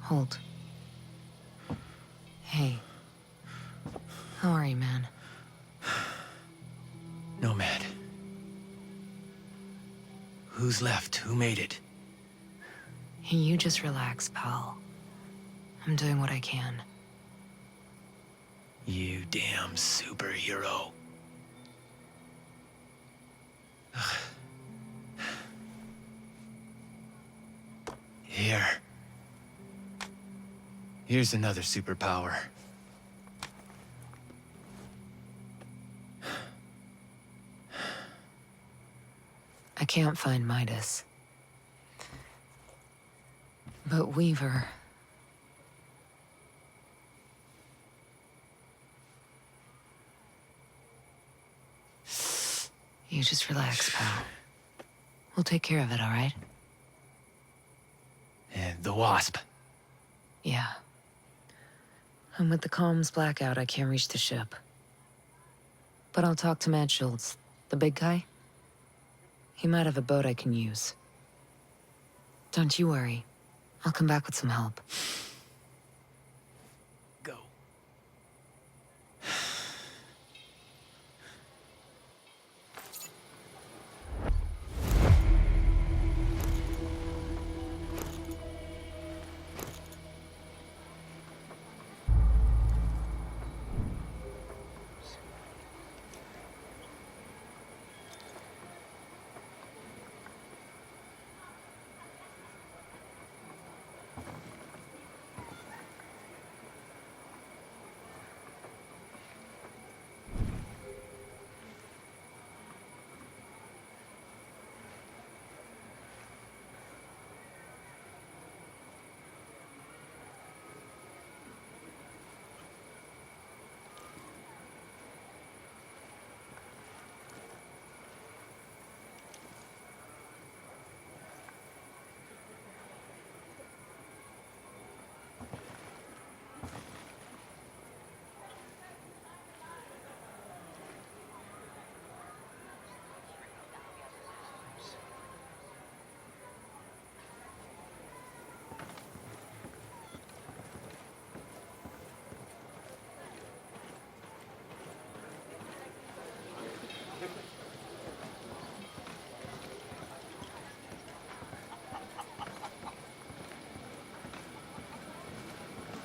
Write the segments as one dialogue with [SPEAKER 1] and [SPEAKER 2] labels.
[SPEAKER 1] Hold. Hey. How are you, man?
[SPEAKER 2] Nomad. Who's left? Who made it?
[SPEAKER 1] Hey, you just relax, pal. I'm doing what I can.
[SPEAKER 2] You damn superhero. Here. Here's another superpower.
[SPEAKER 1] I can't find Midas. But Weaver... You just relax, pal. We'll take care of it, all right?
[SPEAKER 2] And the Wasp.
[SPEAKER 1] Yeah. And with the comms blackout, I can't reach the ship. But I'll talk to Matt Schultz, the big guy. He might have a boat I can use. Don't you worry. I'll come back with some help.
[SPEAKER 2] Go.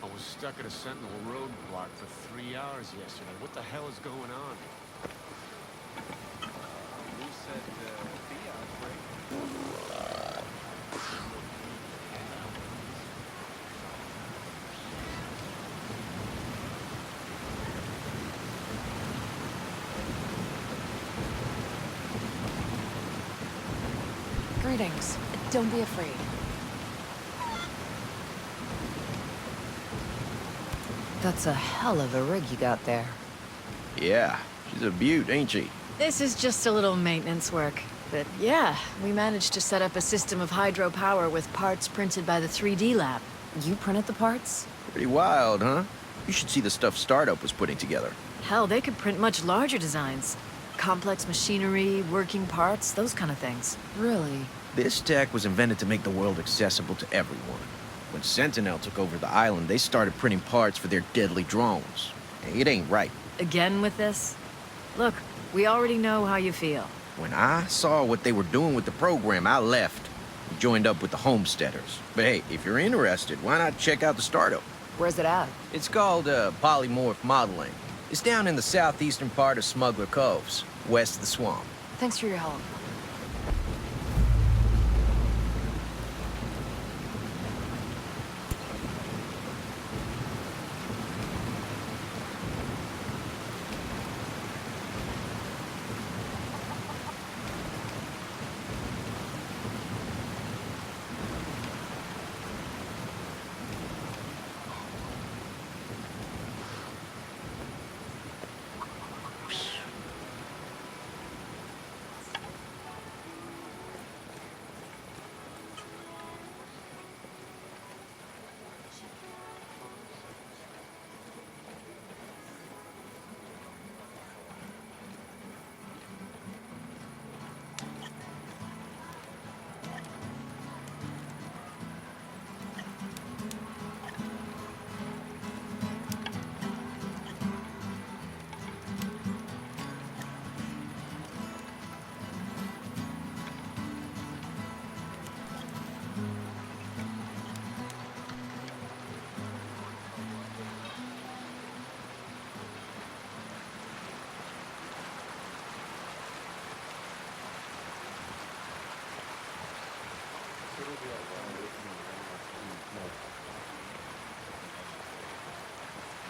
[SPEAKER 3] I was stuck at a Sentinel roadblock for 3 hours yesterday. What the hell is going on? Who said the outbreak?
[SPEAKER 1] Greetings. Don't be afraid. That's a hell of a rig you got there.
[SPEAKER 4] Yeah, she's a beaut, ain't she?
[SPEAKER 5] This is just a little maintenance work. But yeah, we managed to set up a system of hydropower with parts printed by the 3D lab.
[SPEAKER 1] You printed the parts?
[SPEAKER 4] Pretty wild, huh? You should see the stuff Startup was putting together.
[SPEAKER 5] Hell, they could print much larger designs. Complex machinery, working parts, those kind of things.
[SPEAKER 1] Really?
[SPEAKER 4] This tech was invented to make the world accessible to everyone. When Sentinel took over the island, they started printing parts for their deadly drones. It ain't right.
[SPEAKER 5] Again with this? Look, we already know how you feel.
[SPEAKER 4] When I saw what they were doing with the program, I left and joined up with the Homesteaders. But hey, if you're interested, why not check out the Startup?
[SPEAKER 1] Where's it at?
[SPEAKER 4] It's called polymorph modeling. It's down in the southeastern part of Smuggler Coves, west of the swamp.
[SPEAKER 1] Thanks for your help.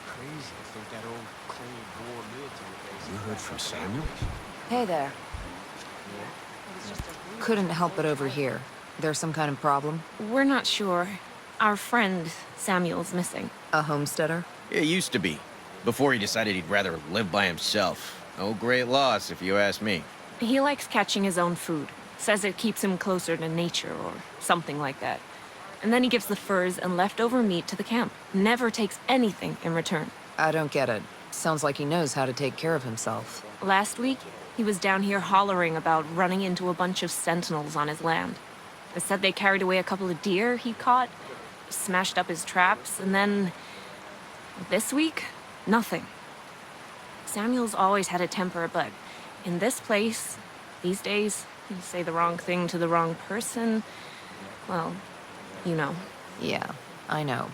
[SPEAKER 3] Crazy to think that old Cold War military base.
[SPEAKER 6] You heard from Samuel?
[SPEAKER 1] Hey there. Couldn't help but overhear. There's some kind of problem?
[SPEAKER 7] We're not sure. Our friend, Samuel's missing.
[SPEAKER 1] A homesteader?
[SPEAKER 4] It used to be, before he decided he'd rather live by himself. No great loss, if you ask me.
[SPEAKER 7] He likes catching his own food. Says it keeps him closer to nature or something like that. And then he gives the furs and leftover meat to the camp. Never takes anything in return.
[SPEAKER 1] I don't get it. Sounds like he knows how to take care of himself.
[SPEAKER 7] Last week, he was down here hollering about running into a bunch of sentinels on his land. They said they carried away a couple of deer he'd caught, smashed up his traps, and then... this week, nothing. Samuel's always had a temper, but in this place, these days, you say the wrong thing to the wrong person, well, you know.
[SPEAKER 1] Yeah, I know.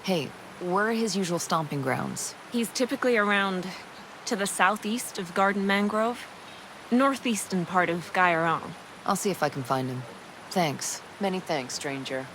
[SPEAKER 1] Hey, where are his usual stomping grounds?
[SPEAKER 7] He's typically around to the southeast of Garden Mangrove, northeastern part of Gaiaron.
[SPEAKER 1] I'll see if I can find him. Thanks. Many thanks, stranger.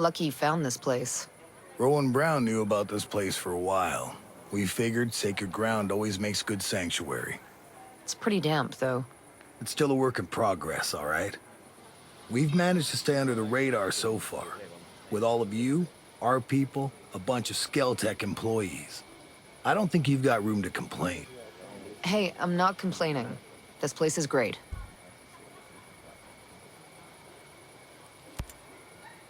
[SPEAKER 1] Lucky you found this place.
[SPEAKER 8] Rowan Brown knew about this place for a while. We figured sacred ground always makes good sanctuary.
[SPEAKER 1] It's pretty damp, though.
[SPEAKER 8] It's still a work in progress, all right? We've managed to stay under the radar so far. With all of you, our people, a bunch of Skeltech employees. I don't think you've got room to complain.
[SPEAKER 1] Hey, I'm not complaining. This place is great.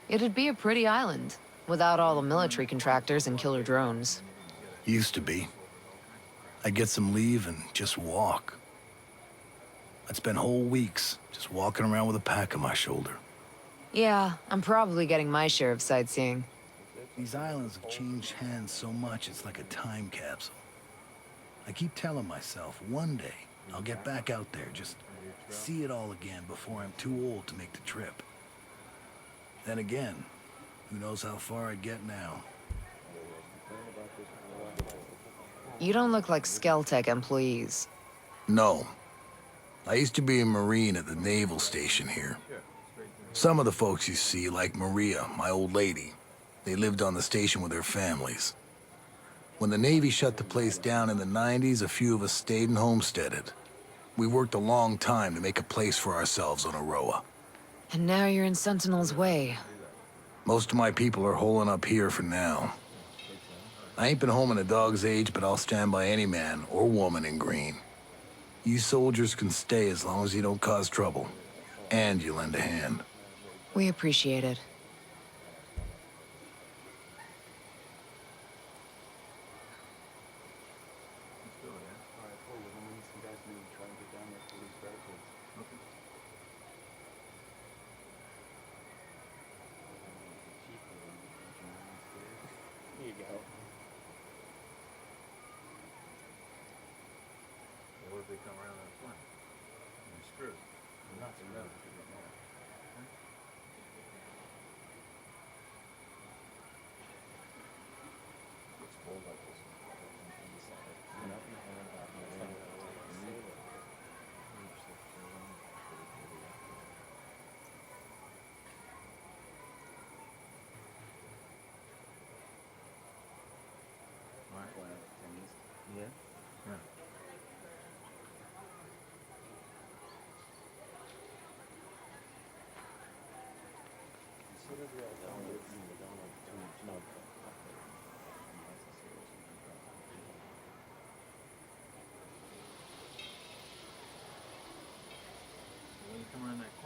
[SPEAKER 1] It'd be a pretty island, without all the military contractors and killer drones.
[SPEAKER 8] Used to be. I'd get some leave and just walk. I'd spend whole weeks just walking around with a pack on my shoulder.
[SPEAKER 1] Yeah, I'm probably getting my share of sightseeing.
[SPEAKER 8] These islands have changed hands so much, it's like a time capsule. I keep telling myself, one day, I'll get back out there, just see it all again before I'm too old to make the trip. Then again, who knows how far I'd get now.
[SPEAKER 1] You don't look like Skeltech employees.
[SPEAKER 8] No. I used to be a Marine at the naval station here. Some of the folks you see, like Maria, my old lady, they lived on the station with their families. When the Navy shut the place down in the 90s, a few of us stayed and homesteaded. We worked a long time to make a place for ourselves on Aroa.
[SPEAKER 1] And now you're in Sentinel's way.
[SPEAKER 8] Most of my people are holing up here for now. I ain't been home in a dog's age, but I'll stand by any man or woman in green. You soldiers can stay as long as you don't cause trouble. And you lend a hand.
[SPEAKER 1] We appreciate it.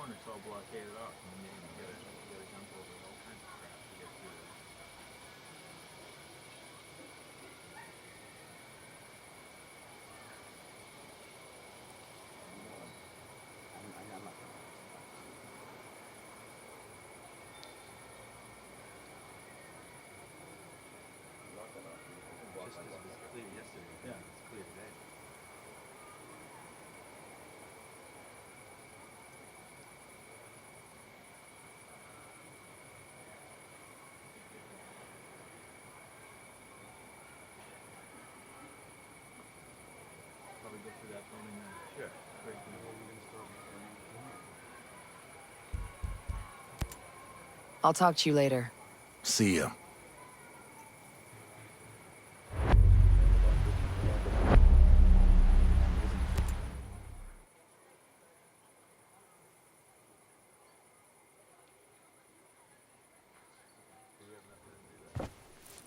[SPEAKER 6] corner, it's all blockaded off. And then you gotta jump over all kinds of crap to get through there. Clear yesterday. Yeah, it's clear today. Probably go through that building now. Sure. Break the whole
[SPEAKER 1] I'll talk to you later.
[SPEAKER 8] See ya.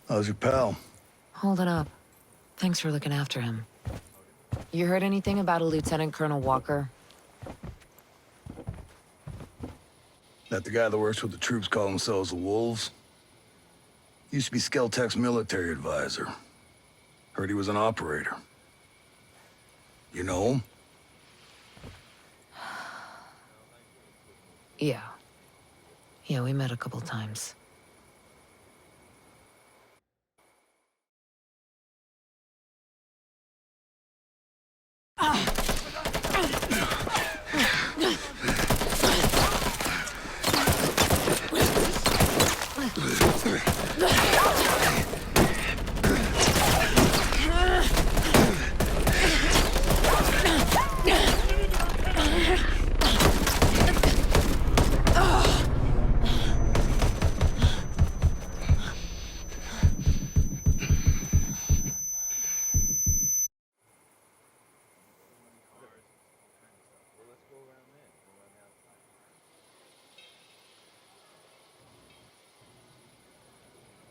[SPEAKER 8] How's your pal?
[SPEAKER 1] Holding up. Thanks for looking after him. You heard anything about a Lieutenant Colonel Walker?
[SPEAKER 8] That the guy that works with the troops call themselves the Wolves? Used to be Skeltech's military advisor. Heard he was an operator. You know him?
[SPEAKER 1] Yeah. Yeah, we met a couple times.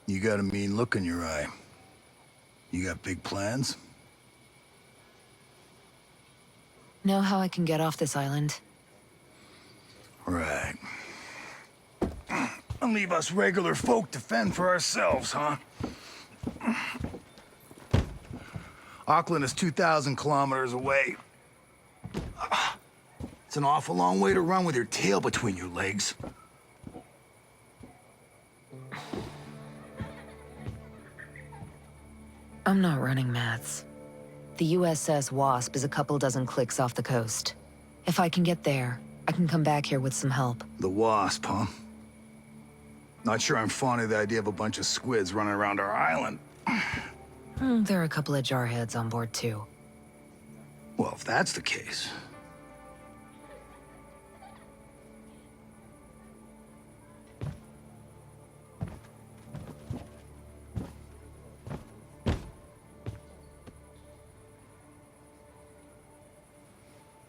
[SPEAKER 8] You got a mean look in your eye. You got big plans?
[SPEAKER 1] Know how I can get off this island?
[SPEAKER 8] Right. And leave us regular folk to fend for ourselves, huh? Auckland is 2,000 kilometers away. It's an awful long way to run with your tail between your legs.
[SPEAKER 1] I'm not running, Mats. The USS Wasp is a couple dozen clicks off the coast. If I can get there, I can come back here with some help.
[SPEAKER 8] The Wasp, huh? Not sure I'm fond of the idea of a bunch of squids running around our island.
[SPEAKER 1] There are a couple of jarheads on board, too.
[SPEAKER 8] Well, if that's the case...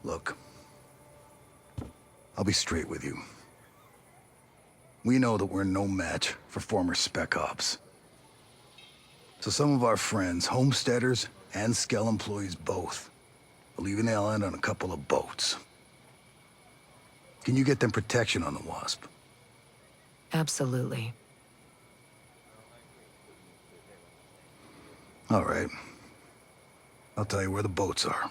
[SPEAKER 8] Look, I'll be straight with you. We know that we're no match for former Spec Ops. So some of our friends, homesteaders and Skell employees both, are leaving the island on a couple of boats. Can you get them protection on the Wasp?
[SPEAKER 1] Absolutely.
[SPEAKER 8] All right. I'll tell you where the boats are.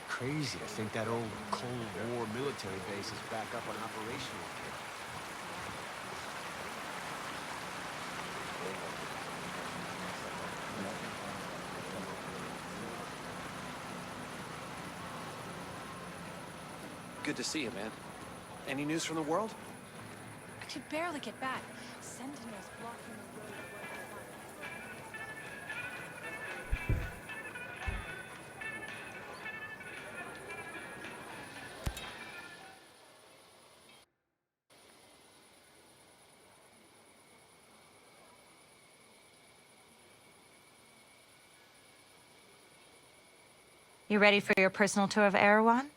[SPEAKER 3] Crazy to think that old Cold War military base is back up and operational again.
[SPEAKER 9] Good to see you, man. Any news from the world?
[SPEAKER 10] I could barely get back. Sentinels blocking the road.
[SPEAKER 11] You ready for your personal tour of Erewhon?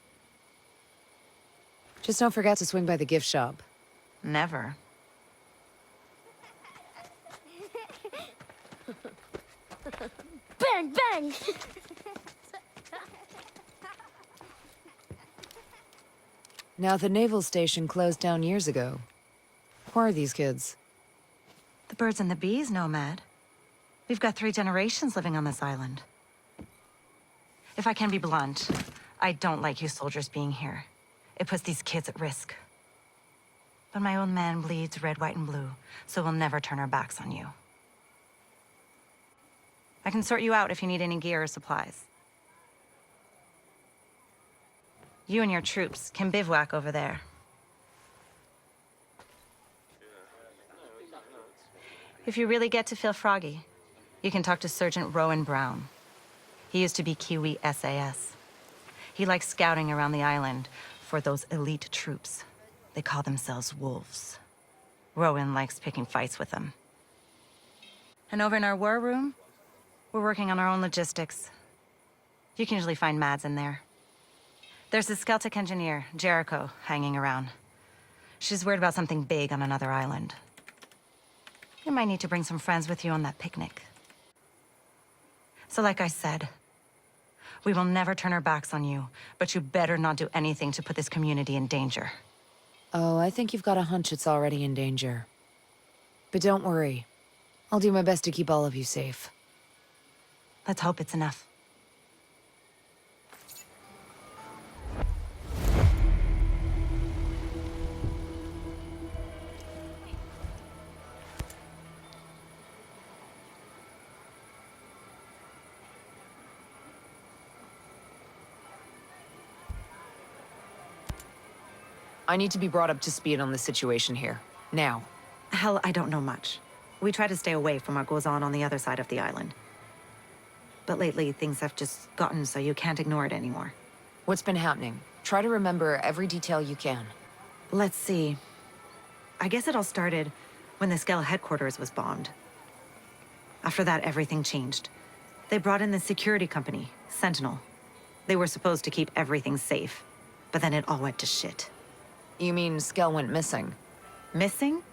[SPEAKER 1] Just don't forget to swing by the gift shop.
[SPEAKER 11] Never.
[SPEAKER 12] Bang, bang!
[SPEAKER 1] Now, the naval station closed down years ago. Who are these kids?
[SPEAKER 11] The birds and the bees, Nomad. We've got 3 generations living on this island. If I can be blunt, I don't like you soldiers being here. It puts these kids at risk. But my old man bleeds red, white, and blue, so we'll never turn our backs on you. I can sort you out if you need any gear or supplies. You and your troops can bivouac over there. If you really get to feel froggy, you can talk to Sergeant Rowan Brown. He used to be Kiwi SAS. He likes scouting around the island for those elite troops. They call themselves wolves. Rowan likes picking fights with them. And over in our war room, we're working on our own logistics. You can usually find Mads in there. There's a Celtic engineer, Jericho, hanging around. She's worried about something big on another island. You might need to bring some friends with you on that picnic. So like I said, we will never turn our backs on you, but you better not do anything to put this community in danger.
[SPEAKER 1] Oh, I think you've got a hunch it's already in danger. But don't worry. I'll do my best to keep all of you safe.
[SPEAKER 11] Let's hope it's enough.
[SPEAKER 1] I need to be brought up to speed on the situation here. Now.
[SPEAKER 11] Hell, I don't know much. We try to stay away from what goes on the other side of the island. But lately, things have just gotten so you can't ignore it anymore.
[SPEAKER 1] What's been happening? Try to remember every detail you can.
[SPEAKER 11] Let's see. I guess it all started when the Skell headquarters was bombed. After that, everything changed. They brought in the security company, Sentinel. They were supposed to keep everything safe, but then it all went to shit.
[SPEAKER 1] You mean Skell went missing?
[SPEAKER 11] Missing?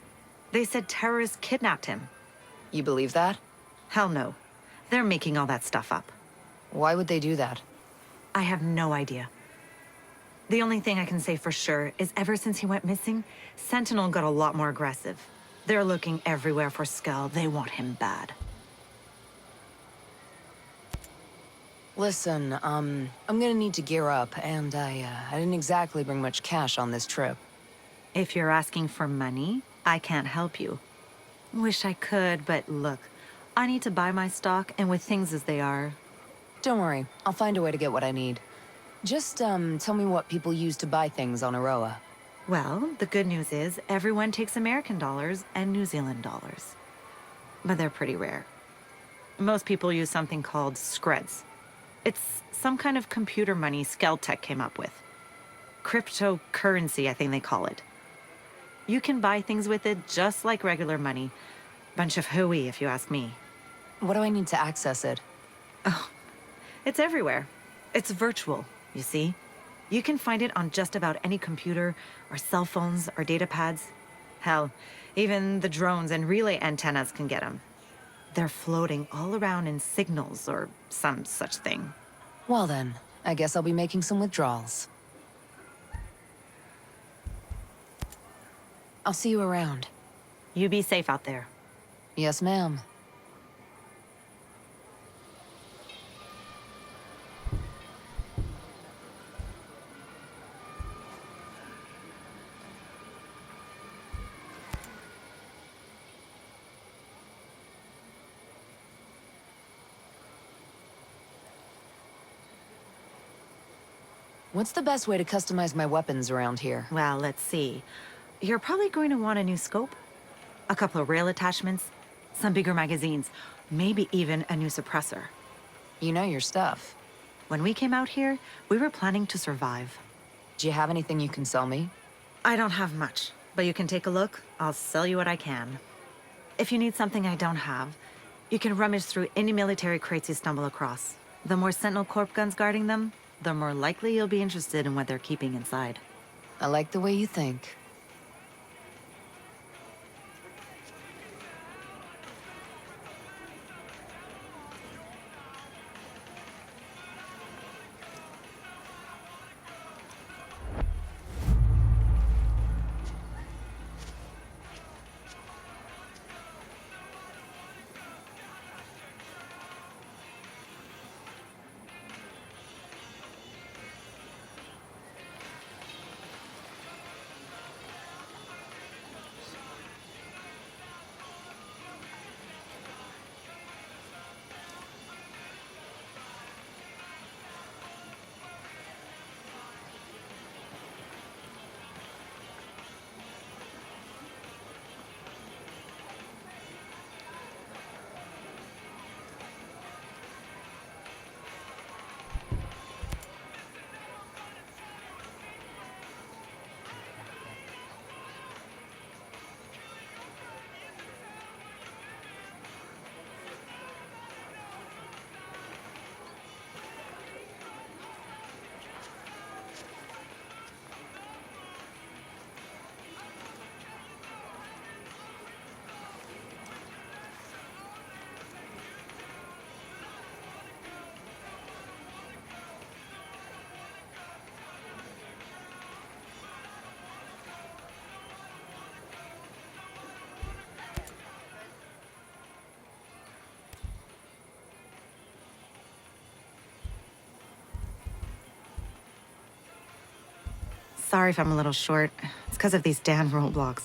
[SPEAKER 11] They said terrorists kidnapped him.
[SPEAKER 1] You believe that?
[SPEAKER 11] Hell no. They're making all that stuff up.
[SPEAKER 1] Why would they do that?
[SPEAKER 11] I have no idea. The only thing I can say for sure is ever since he went missing, Sentinel got a lot more aggressive. They're looking everywhere for Skell. They want him bad.
[SPEAKER 1] Listen, I'm gonna need to gear up, and I didn't exactly bring much cash on this trip.
[SPEAKER 11] If you're asking for money, I can't help you. Wish I could, but look, I need to buy my stock, and with things as they are...
[SPEAKER 1] Don't worry, I'll find a way to get what I need. Just, tell me what people use to buy things on Aroa.
[SPEAKER 11] Well, the good news is everyone takes American dollars and New Zealand dollars. But they're pretty rare. Most people use something called Screds. It's some kind of computer money Skeltech came up with. Cryptocurrency, I think they call it. You can buy things with it just like regular money. Bunch of hooey, if you ask me.
[SPEAKER 1] What do I need to access it?
[SPEAKER 11] Oh, it's everywhere. It's virtual, you see. You can find it on just about any computer, or cell phones, or data pads. Hell, even the drones and relay antennas can get them. They're floating all around in signals or some such thing.
[SPEAKER 1] Well then, I guess I'll be making some withdrawals. I'll see you around.
[SPEAKER 11] You be safe out there.
[SPEAKER 1] Yes, ma'am. What's the best way to customize my weapons around here?
[SPEAKER 11] Well, let's see. You're probably going to want a new scope, a couple of rail attachments, some bigger magazines, maybe even a new suppressor.
[SPEAKER 1] You know your stuff.
[SPEAKER 11] When we came out here, we were planning to survive.
[SPEAKER 1] Do you have anything you can sell me?
[SPEAKER 11] I don't have much, but you can take a look. I'll sell you what I can. If you need something I don't have, you can rummage through any military crates you stumble across. The more Sentinel Corp guns guarding them, the more likely you'll be interested in what they're keeping inside.
[SPEAKER 1] I like the way you think.
[SPEAKER 11] Sorry if I'm a little short. It's because of these damn roadblocks.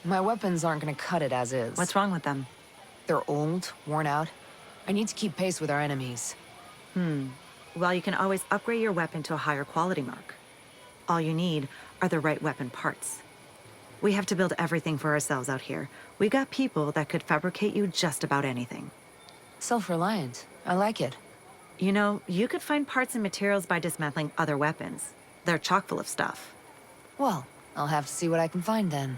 [SPEAKER 1] My weapons aren't gonna cut it as is.
[SPEAKER 11] What's wrong with them?
[SPEAKER 1] They're old, worn out. I need to keep pace with our enemies.
[SPEAKER 11] Well, you can always upgrade your weapon to a higher quality mark. All you need are the right weapon parts. We have to build everything for ourselves out here. We got people that could fabricate you just about anything.
[SPEAKER 1] Self-reliant. I like it.
[SPEAKER 11] You know, you could find parts and materials by dismantling other weapons. They're chock full of stuff.
[SPEAKER 1] Well, I'll have to see what I can find then.